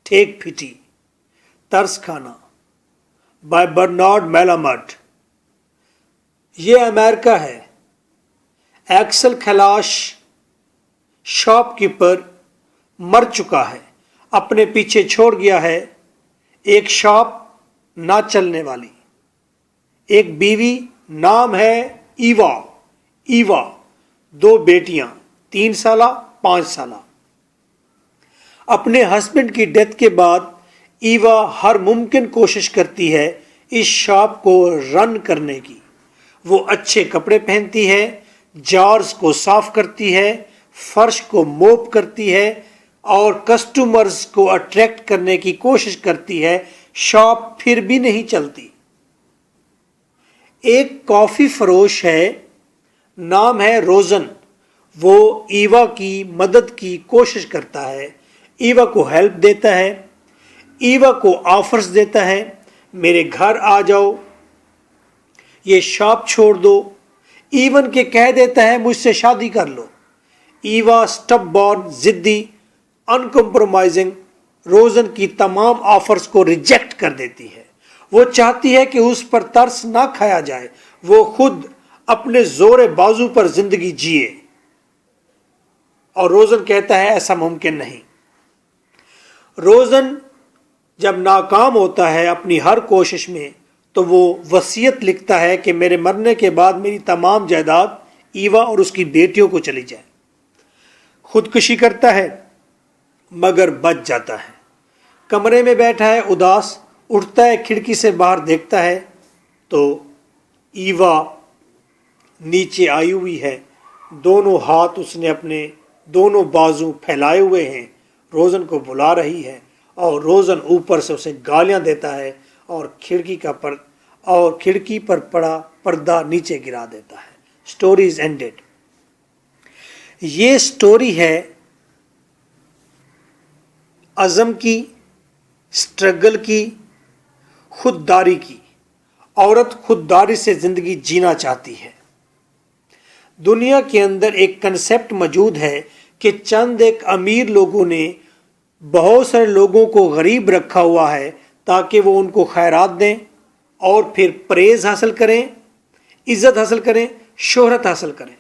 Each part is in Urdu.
ٹیک پٹی ترس کھانا بائی برنارڈ میلامڈ۔ یہ امریکہ ہے۔ ایکسل خلاش شاپ کیپر مر چکا ہے، اپنے پیچھے چھوڑ گیا ہے ایک شاپ نہ چلنے والی، ایک بیوی نام ہے ایوا، 2 بیٹیاں 3 سالہ 5 سالہ۔ اپنے ہسبینڈ کی ڈیتھ کے بعد ایوا ہر ممکن کوشش کرتی ہے اس شاپ کو رن کرنے کی۔ وہ اچھے کپڑے پہنتی ہے، جارز کو صاف کرتی ہے، فرش کو موپ کرتی ہے اور کسٹمرز کو اٹریکٹ کرنے کی کوشش کرتی ہے، شاپ پھر بھی نہیں چلتی۔ ایک کافی فروش ہے، نام ہے روزن، وہ ایوا کی مدد کی کوشش کرتا ہے، ایوا کو ہیلپ دیتا ہے، ایوا کو آفرز دیتا ہے، میرے گھر آ جاؤ، یہ شاپ چھوڑ دو، ایون کہ کہہ دیتا ہے مجھ سے شادی کر لو۔ ایوا سٹب بورن، ضدی، ان کمپرومائزنگ روزن کی تمام آفرز کو ریجیکٹ کر دیتی ہے۔ وہ چاہتی ہے کہ اس پر ترس نہ کھایا جائے، وہ خود اپنے زور بازو پر زندگی جیے، اور روزن کہتا ہے ایسا ممکن نہیں۔ روزن جب ناکام ہوتا ہے اپنی ہر کوشش میں تو وہ وصیت لکھتا ہے کہ میرے مرنے کے بعد میری تمام جائیداد ایوا اور اس کی بیٹیوں کو چلی جائے۔ خودکشی کرتا ہے مگر بچ جاتا ہے۔ کمرے میں بیٹھا ہے اداس، اٹھتا ہے کھڑکی سے باہر دیکھتا ہے تو ایوا نیچے آئی ہوئی ہے، دونوں ہاتھ اس نے اپنے دونوں بازو پھیلائے ہوئے ہیں، روزن کو بلا رہی ہے اور روزن اوپر سے اسے گالیاں دیتا ہے اور کھڑکی پر پڑا پردہ نیچے گرا دیتا ہے۔ سٹوری از اینڈڈ۔ یہ سٹوری ہے عزم کی، سٹرگل کی، خودداری کی۔ عورت خودداری سے زندگی جینا چاہتی ہے۔ دنیا کے اندر ایک کنسیپٹ موجود ہے کہ چند ایک امیر لوگوں نے بہت سارے لوگوں کو غریب رکھا ہوا ہے تاکہ وہ ان کو خیرات دیں اور پھر پریز حاصل کریں، عزت حاصل کریں، شہرت حاصل کریں۔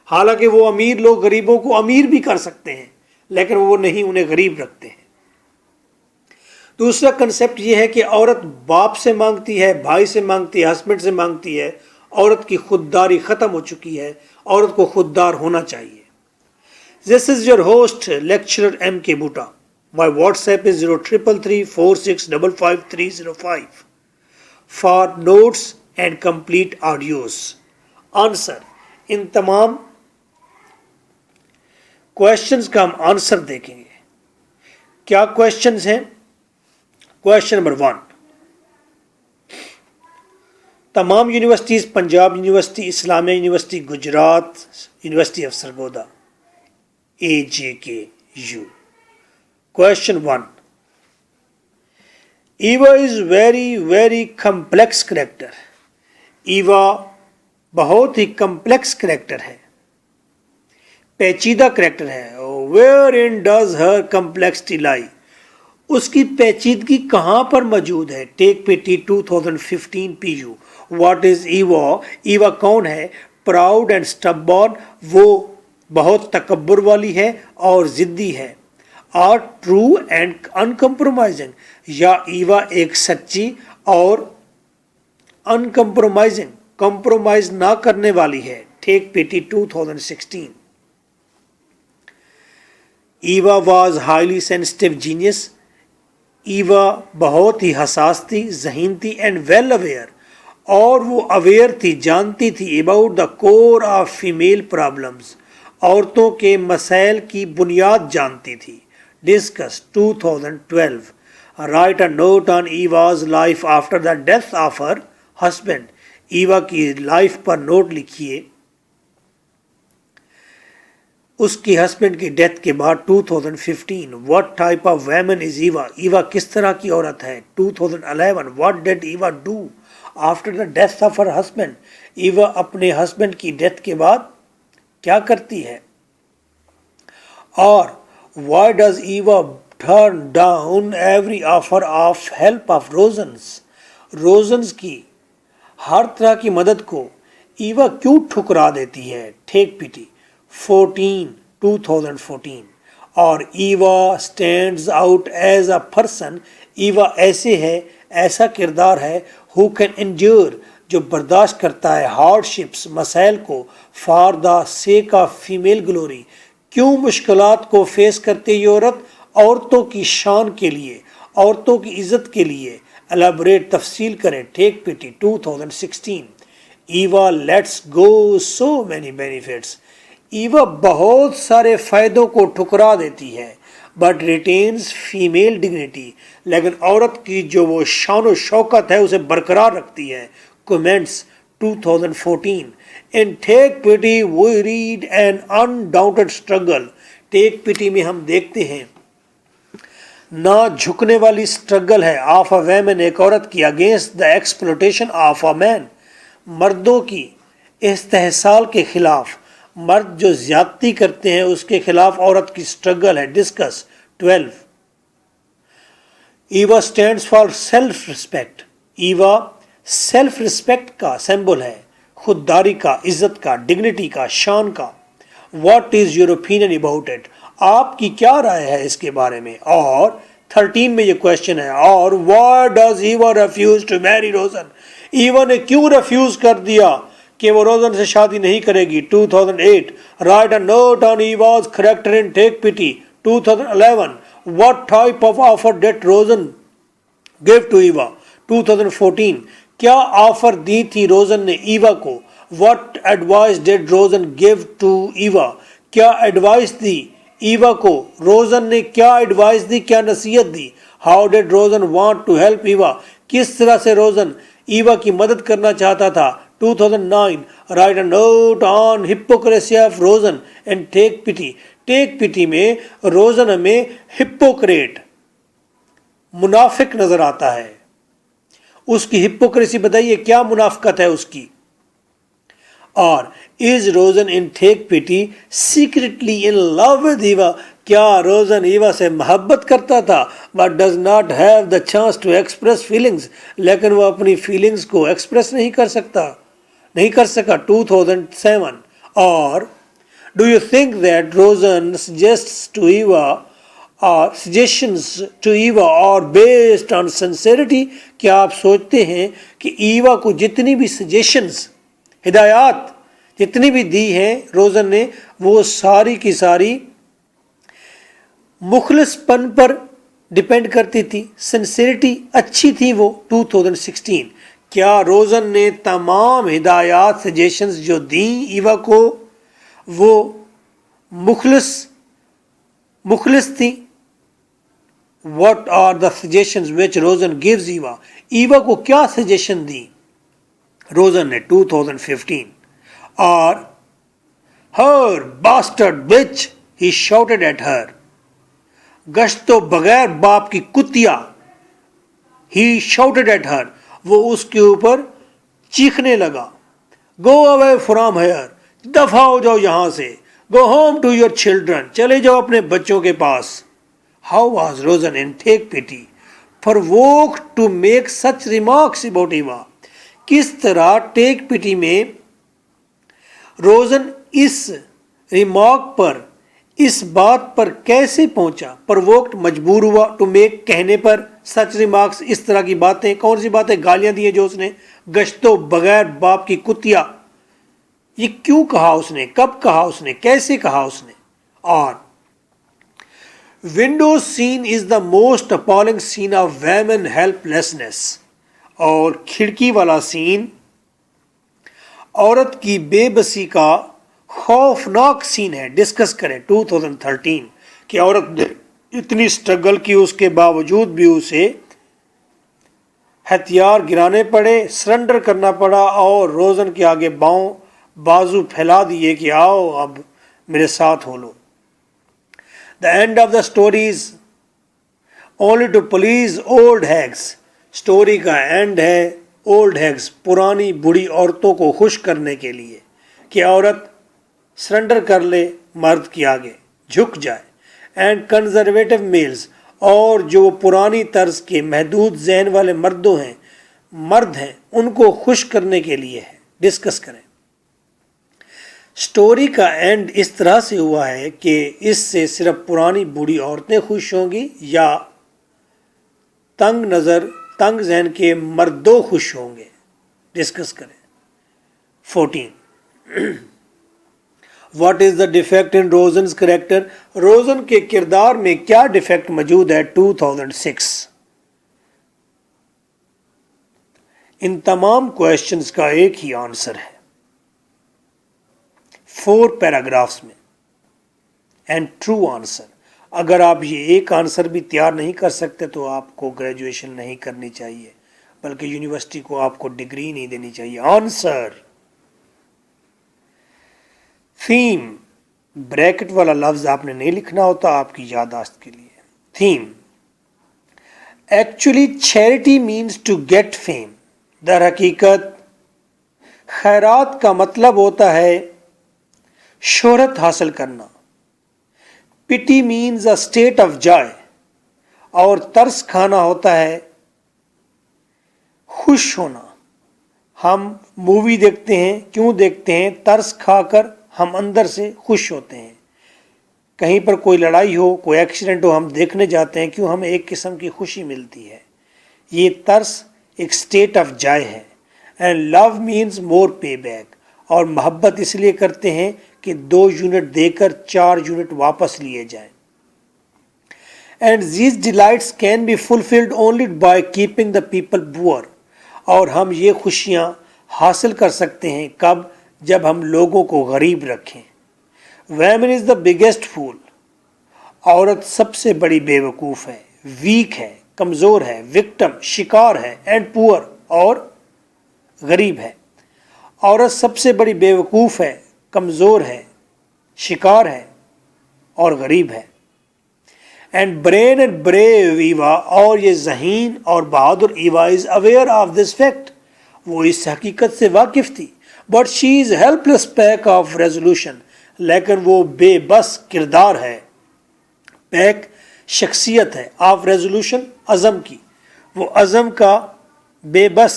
حالانکہ وہ امیر لوگ غریبوں کو امیر بھی کر سکتے ہیں، لیکن وہ نہیں، انہیں غریب رکھتے ہیں۔ دوسرا کنسیپٹ یہ ہے کہ عورت باپ سے مانگتی ہے، بھائی سے مانگتی ہے، ہسبینڈ سے مانگتی ہے۔ عورت کی خودداری ختم ہو چکی ہے، عورت کو خوددار ہونا چاہیے۔ This is your host, lecturer M. K. Bhuta. My WhatsApp is 033346555305 for notes and complete audios. Answer. ان تمام questions کا ہم آنسر دیکھیں گے۔ کیا questions ہیں؟ Question number 1. تمام universities, Punjab university, Islamia university, Gujarat university of Sargodha, AJKU. Question 1. Eva is very complex character. Eva بہت ہی کمپلیکس کریکٹر ہے، پیچیدہ کریکٹر ہے۔ Wherein does her complexity lie? اس کی پیچیدگی کہاں پر موجود ہے؟ ٹیک پیٹی 2015 PU. What is Eva? Eva کون ہے؟ پراؤڈ اینڈ سٹبورن، وہ بہت تکبر والی ہے اور ضدی ہے۔ آر ٹرو اینڈ انکمپرومائزنگ، یا ایوا ایک سچی اور انکمپرومائزنگ، کمپرومائز نہ کرنے والی ہے۔ ٹیک پیٹی 2016۔ Eva was highly sensitive genius, Eva بہت ہی حساس تھی، ذہین تھی، اینڈ ویل اویئر، اور وہ اویئر تھی، جانتی تھی، about the core of female problems, عورتوں کے مسائل کی بنیاد جانتی تھی۔ Discuss 2012۔ Write a note on Eva's life after the death of her husband. Eva کی لائف پر نوٹ لکھیے. اس کی ہسبینڈ کی ڈیتھ کے بعد 2015 what type of woman is Eva? Eva کس طرح کی عورت ہے. 2011 what did Eva do after the death of her husband? Eva اپنے ہسبینڈ کی ڈیتھ کے بعد کیا کرتی ہے. اور why does Eva turn down every offer of help of Rosens? روزنز کی ہر طرح کی مدد کو ایوا کیوں ٹھکرا دیتی ہے. ٹیک پیٹی 2014. اور Eva stands out as a person. Eva ایسا کردار ہے who can endure جو برداشت کرتا ہے ہارڈ شپس مسائل کو for the sake of female glory. کیوں مشکلات کو فیس کرتے یہ عورت؟ عورتوں کی شان کے لیے، عورتوں کی عزت کے لیے. الیبوریٹ تفصیل کریں. ٹیک پیٹی 2016. Eva lets go so many benefits. Eva بہت سارے فائدوں کو ٹھکرا دیتی ہے بٹ ریٹینز فیمیل ڈگنیٹی. لیکن عورت کی جو وہ شان و شوکت ہے اسے برقرار رکھتی ہے. Comments 2014. In Take Pity we read an undaunted struggle. ٹیک پیٹی میں ہم دیکھتے ہیں نہ جھکنے والی سٹرگل ہے آف اے ویمن ایک عورت کی اگینسٹ دا ایکسپلوٹیشن آف اے مین. مردوں کی استحصال کے خلاف، مرد جو زیادتی کرتے ہیں اس کے خلاف عورت کی سٹرگل ہے. Discuss 12. Eva stands for self respect. Eva self respect کا سمبل ہے، خودداری کا، عزت کا، ڈگنیٹی کا، شان کا. What is your opinion about it? آپ کی کیا رائے ہے اس کے بارے میں؟ اور 13 میں یہ کوشچن ہے. اور why does Eva refuse to marry Rosen? Eva نے کیوں ریفیوز کر دیا کہ وہ روزن سے شادی نہیں کرے گی؟ 2008. Write a note on Eva's character in take Pity. 2011. What type of offer did Rosen give to Eva? 2014. کیا آفر دی تھی روزن نے ایوا کو؟ What advice did Rosen give to Eva? کیا ایڈوائس دی ایوا کو؟ روزن نے کیا ایڈوائس دی، کیا نصیحت دی؟ How did Rosen want to help Eva? کس طرح سے روزن ایوا کی مدد کرنا چاہتا تھا؟ 2009. Write a note on hypocrisy of Rosen and ٹیک پیٹی. ٹیک پیٹی میں روزن ہمیں ہپوکریٹ، منافق نظر آتا ہے. اس کی ہپوکریسی بتائیے، کیا منافقت ہے اس کی؟ اور از روزن ان ٹیک پیٹی secretly in love with Eva? کیا روزن ایوا سے محبت کرتا تھا but does not have the chance to express feelings? لیکن وہ اپنی فیلنگس کو ایکسپریس نہیں کر سکا. 2007. اور do you think that Rosen suggests to Eva suggestions to Eva are based on sincerity؟ کیا آپ سوچتے ہیں کہ ایوا کو جتنی بھی suggestions، ہدایات جتنی بھی دی ہیں روزن نے، وہ ساری کی ساری مخلص پن پر ڈیپینڈ کرتی تھی، سنسیریٹی اچھی تھی وہ؟ 2016. کیا روزن نے تمام ہدایات سجیشنز جو دیں ایوا کو وہ مخلص تھی؟ What are the suggestions which Rosen gives Eva? Eva کو کیا سجیشن دی روزن نے؟ 2015. اور her bastard bitch he shouted at her. گشت و بغیر باپ کی کتیا he shouted at her. وہ اس کے اوپر چیخنے لگا. go away from here. دفع ہو جاؤ یہاں سے. go home to your children. چلے جاؤ اپنے بچوں کے پاس. How was Rosen in Take Pity provoked to make such remarks about Eva? کس طرح ٹیک پیٹی میں روزن اس ریمارک پر، اس بات پر کیسے پہنچا؟ پرووکڈ، مجبور ہوا، ٹو میک کہنے پر، سچ ریمارکس اس طرح کی باتیں. کون سی باتیں؟ گالیاں دی ہیں جو اس نے. گشتو بغیر باپ کی کتیا، یہ کیوں کہا اس نے؟ کب کہا اس نے؟ کیسے کہا اس نے؟ اور window scene is the most appalling scene of women helplessness. اور کھڑکی والا سین عورت کی بے بسی کا خوفناک سین ہے. ڈسکس کریں. 2013. کہ عورت نے اتنی سٹرگل کی، اس کے باوجود بھی اسے ہتھیار گرانے پڑے، سرنڈر کرنا پڑا اور روزن کے آگے بازو پھیلا دیے کہ آؤ اب میرے ساتھ ہو لو. The end of the story is only to please old hags. Story کا اینڈ ہے اولڈ ہیگز، پرانی بڑھی عورتوں کو خوش کرنے کے لیے کہ عورت سرنڈر کر لے، مرد کے آگے جھک جائے. اینڈ کنزرویٹو میلز، اور جو پرانی طرز کے محدود ذہن والے مرد ہیں ان کو خوش کرنے کے لیے ہے. ڈسکس کریں. سٹوری کا اینڈ اس طرح سے ہوا ہے کہ اس سے صرف پرانی بوڑھی عورتیں خوش ہوں گی یا تنگ ذہن کے مردوں خوش ہوں گے. ڈسکس کریں. 14. What is the defect in Rosen's character? Rosen کے کردار میں کیا ڈیفیکٹ موجود ہے؟ 2006. ان تمام کویشچنز کا ایک ہی آنسر ہے 4 پیراگرافز میں، اینڈ ٹرو آنسر. اگر آپ یہ ایک آنسر بھی تیار نہیں کر سکتے تو آپ کو گریجویشن نہیں کرنی چاہیے، بلکہ یونیورسٹی کو آپ کو ڈگری نہیں دینی چاہیے. آنسر. تھیم، بریکٹ والا لفظ آپ نے نہیں لکھنا ہوتا، آپ کی یادداشت کے لیے. Theme. Actually charity means to get fame. در حقیقت خیرات کا مطلب ہوتا ہے شہرت حاصل کرنا. پٹی مینز اے اسٹیٹ آف جائے، اور ترس کھانا ہوتا ہے خوش ہونا. ہم مووی دیکھتے ہیں، کیوں دیکھتے ہیں؟ ترس کھا کر ہم اندر سے خوش ہوتے ہیں. کہیں پر کوئی لڑائی ہو، کوئی ایکسیڈنٹ ہو، ہم دیکھنے جاتے ہیں، کیوں؟ ہمیں ایک قسم کی خوشی ملتی ہے. یہ ترس ایک اسٹیٹ آف جائے ہے. And love means more pay back, اور محبت اس لیے کرتے ہیں کہ 2 یونٹ دے کر 4 یونٹ واپس لیے جائیں. And these delights can be fulfilled only by keeping the people poor. اور ہم یہ خوشیاں حاصل کر سکتے ہیں کب؟ جب ہم لوگوں کو غریب رکھیں. Women is the biggest fool. عورت سب سے بڑی بے وقوف ہے، ویک ہے، کمزور ہے، وکٹم شکار ہے، اینڈ پور اور غریب ہے. عورت سب سے بڑی بے وقوف ہے، کمزور ہے، شکار ہے اور غریب ہے. And brain and brave Eva, اور یہ ذہین اور بہادر Eva is aware of this fact, وہ اس حقیقت سے واقف تھی. But she is helpless lack of resolution, لیکن وہ بے بس کردار ہے. پیک شخصیت ہے، آف ریزولوشن عزم کی، وہ عزم کا بے بس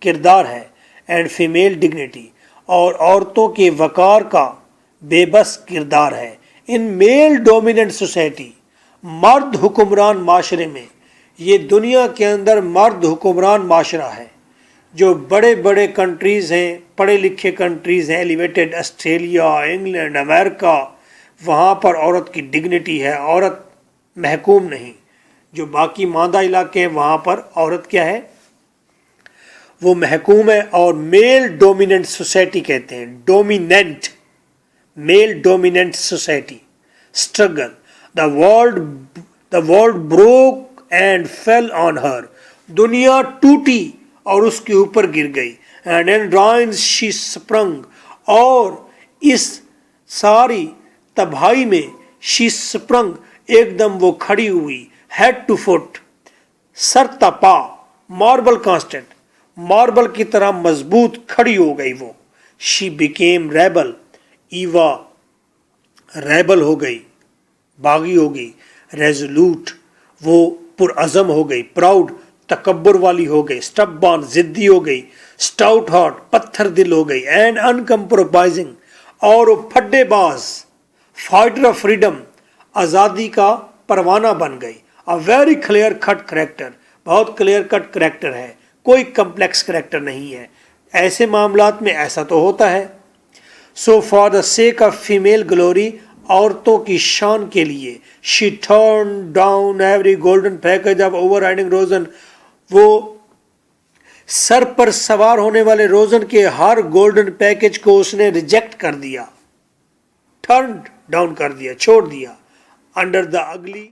کردار ہے. اینڈ فیمیل ڈگنیٹی، اور عورتوں کے وقار کا بے بس کردار ہے. ان میل ڈومیننٹ سوسائٹی، مرد حکمران معاشرے میں، یہ دنیا کے اندر مرد حکمران معاشرہ ہے. جو بڑے بڑے کنٹریز ہیں، پڑھے لکھے کنٹریز ہیں، ایلیویٹڈ آسٹریلیا، انگلینڈ، امریکہ، وہاں پر عورت کی ڈگنیٹی ہے، عورت محکوم نہیں. جو باقی ماندہ علاقے ہیں وہاں پر عورت کیا ہے؟ وہ محکوم ہے. اور میل ڈومیننٹ سوسائٹی کہتے ہیں، dominant, male dominant society. Struggle. The world broke and fell on her. دنیا ٹوٹی اور اس کے اوپر گر گئی. And in ruins she sprung. اور اس ساری تباہی میں she sprung، ایک دم وہ کھڑی ہوئی. head to foot، سر تا پا. ماربل کانسٹنٹ، ماربل کی طرح مضبوط کھڑی ہو گئی وہ. she became rebel. Eva rebel ہو گئی، باغی ہو گئی. ریزولوٹ، وہ پرعزم ہو گئی. پراؤڈ، تکبر والی ہو گئی. اسٹبان، ضدی ہو گئی. اسٹاؤٹ ہارٹ، پتھر دل ہو گئی. اینڈ انکمپرومائزنگ، اور وہ پھڈے باز. فائٹر آف فریڈم، آزادی کا پروانہ بن گئی. A very clear cut character, بہت کلیئر کٹ کریکٹر ہے، کوئی کمپلیکس کریکٹر نہیں ہے. ایسے معاملات میں ایسا تو ہوتا ہے. So for the sake of female glory, عورتوں کی شان کے لیے، she turn down every golden package of overriding Rosen, وہ سر پر سوار ہونے والے روزن کے ہر گولڈن پیکج کو اس نے ریجیکٹ کر دیا، ٹرن ڈاؤن کر دیا، چھوڑ دیا. انڈر دا اگلی